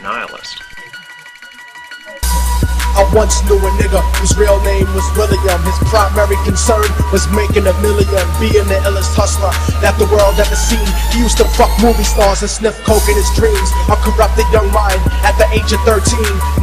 nihilist. I once knew a nigga whose real name was William. His primary concern was making $1 million, being the illest hustler that the world ever seen. He used to fuck movie stars and sniff coke in his dreams. A corrupted young mind at the age of 13.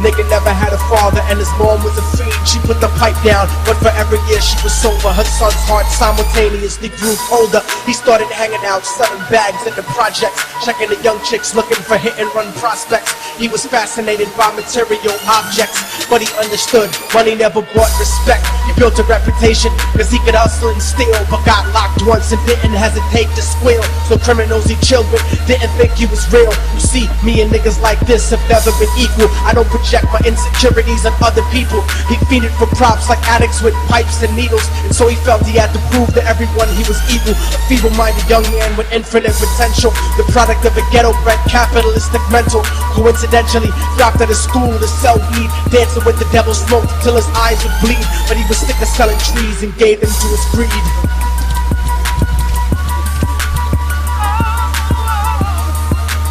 Nigga never had a father and his mom was a fiend. She put the pipe down, but for every year she was sober, her son's heart simultaneously grew colder. He started hanging out, selling bags in the projects, checking the young chicks looking for hit and run prospects. He was fascinated by material objects, but he understood money never bought respect. He built a reputation cause he could hustle and steal, but got locked once and didn't hesitate to squeal. So criminals he chilled with didn't think he was real. You see, me and niggas like this have never been equal. I don't project my insecurities on other people. He fiended for props like addicts with pipes and needles, and so he felt he had to prove to everyone he was evil. A feeble-minded young man with infinite potential, the product of a ghetto-bred capitalistic mental. Coincidentally dropped out of school to sell weed, dancing with the devil, smoked till his eyes would bleed, but he was sick of selling trees and gave in to his greed.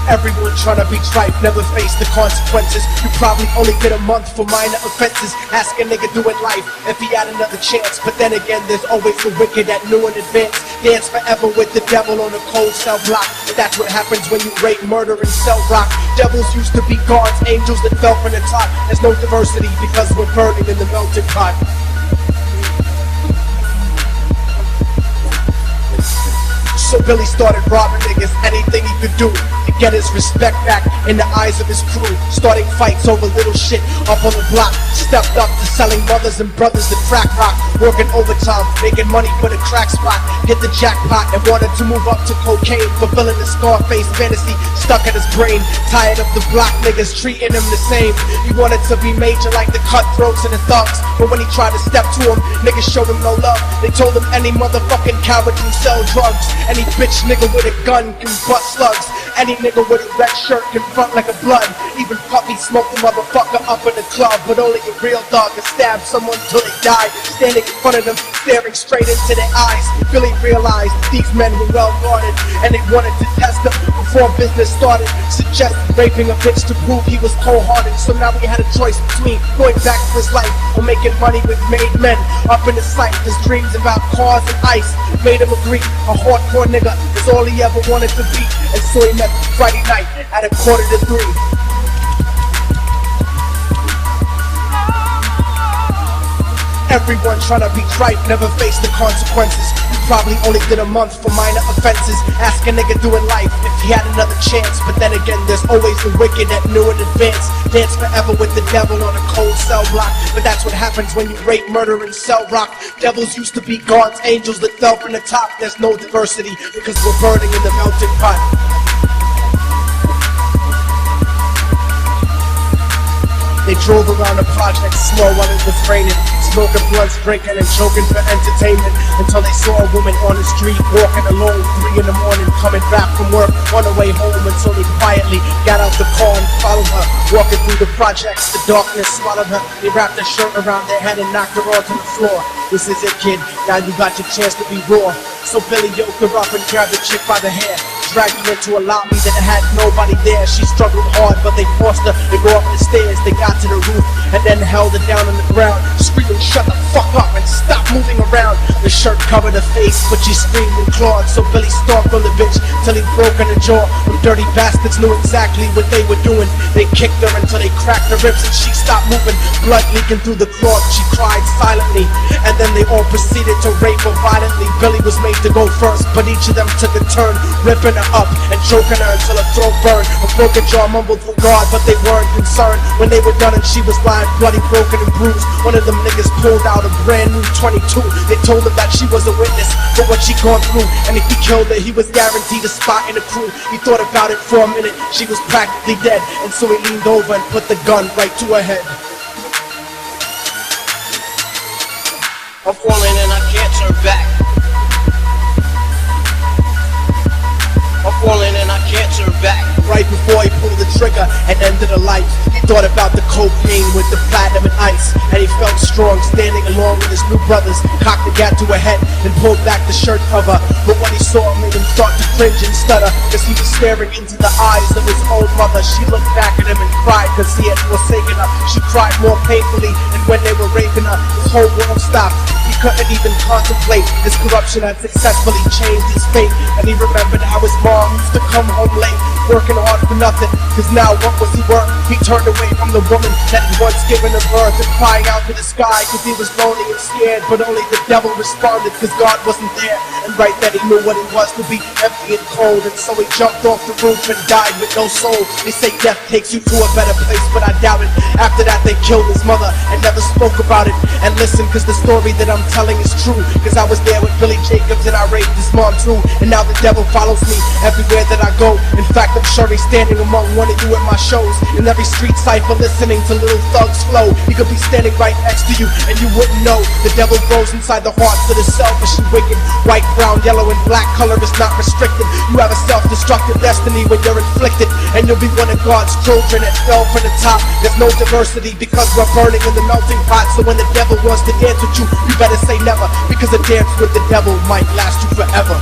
Everyone tryna be tripe, never face the consequences. You probably only get a month for minor offenses. Ask a nigga doing life if he had another chance, but then again there's always the wicked that knew in advance. Dance forever with the devil on a cold cell block. That's what happens when you rape, murder, and sell rock. Devils used to be gods, angels that fell from the top. There's no diversity because we're burning in the melting pot. So Billy started robbing niggas, anything he could do to get his respect back in the eyes of his crew. Starting fights over little shit up on the block. Stepped up to selling mothers and brothers that crack rock. Working overtime, making money for the crack spot. Hit the jackpot and wanted to move up to cocaine, fulfilling the Scarface fantasy stuck in his brain. Tired of the block niggas treating him the same. He wanted to be major like the cutthroats and the thugs, but when he tried to step to him, niggas showed him no love. They told him any motherfucking coward can sell drugs. Any bitch nigga with a gun can bust slugs. Any nigga with a red shirt can front like a blood. Even Puppy smoked the motherfucker up in the club, but only a real dog can stab someone till they die. Standing in front of them, staring straight into their eyes, Billy realized these men were well guarded, and they wanted to test him before business started. Suggested raping a bitch to prove he was cold-hearted. So now he had a choice between going back to his life or making money with made men. Up in his sight, his dreams about cars and ice made him agree a hardcore nigga is all he ever wanted to be. And so he met Friday night at 2:45. Everyone tryna be tripe, never face the consequences. You probably only did a month for minor offenses. Ask a nigga doing life if he had another chance, but then again there's always the wicked that knew in advance. Dance forever with the devil on a cold cell block, but that's what happens when you rape, murder, and sell rock. Devils used to be gods, angels that fell from the top. There's no diversity because we're burning in the melting pot. They drove around the project slow while it was raining, smoking blunts, drinking and choking for entertainment, until they saw a woman on the street walking alone, 3 in the morning, coming back from work on her way home, until they quietly got out the car and followed her. Walking through the projects, the darkness swallowed her. They wrapped their shirt around their head and knocked her onto the floor. This is it, kid, now you got your chance to be raw. So Billy yoked her up and grabbed the chick by the hair, dragged her into a lobby that had nobody there. She struggled hard, but they forced her to go up the stairs. They got to the roof and then held her down on the ground, screaming, "Shut the fuck up and stop moving around." The shirt covered her face, but she screamed and clawed. So Billy stomped on the bitch till he broke in her jaw. The dirty bastards knew exactly what they were doing. They kicked her until they cracked her ribs and she stopped moving, blood leaking through the cloth. She cried silently, and then they all proceeded to rape her violently. Billy was made to go first, but each of them took a turn, ripping her up and choking her until her throat burned. A broken jaw mumbled for God, but they weren't concerned. When they were done and she was lying bloody, broken and bruised, one of them niggas pulled out a brand new 22. They told him that she was a witness for what she gone through, and if he killed her, he was guaranteed a spot in the crew. He thought about it for a minute, she was practically dead, and so he leaned over and put the gun right to her head. I'm falling and I can't turn back. I'm falling and I can't turn back. Right before he pulled the trigger and ended her life, he thought about the cocaine with the platinum and ice, and he felt strong standing along with his new brothers. Cocked the gat to her head and pulled back the shirt cover, but what he saw made him start to cringe and stutter, cause he was staring into the eyes of his own mother. She looked back at him and cried cause he had forsaken her. She cried more painfully, and when they were raping her, his whole world stopped. He couldn't even contemplate. His corruption had successfully changed his fate, and he remembered how his mom used to come home late, working hard for nothing, cause now what was he worth? He turned away from the woman that had once given him birth, and crying out to the sky cause he was lonely and scared, but only the devil responded cause God wasn't there. And right then he knew what it was to be empty and cold, and so he jumped off the roof and died with no soul. They say death takes you to a better place, but I doubt it. After that they killed his mother and never spoke about it. And listen, cause the story that I'm telling is true, cause I was there with Billy Jacobs and I raped his mom too. And now the devil follows me everywhere that I go. In fact, I'm sure he's standing among one of you at my shows, in every street cipher listening to Little Thug's flow. He could be standing right next to you and you wouldn't know. The devil grows inside the hearts of the selfish and wicked. White, brown, yellow and black color is not restricted. You have a self-destructive destiny when you're inflicted, and you'll be one of God's children that fell from the top. There's no diversity because we're burning in the melting pot. So when the devil wants to dance with you, you better say never, because a dance with the devil might last you forever.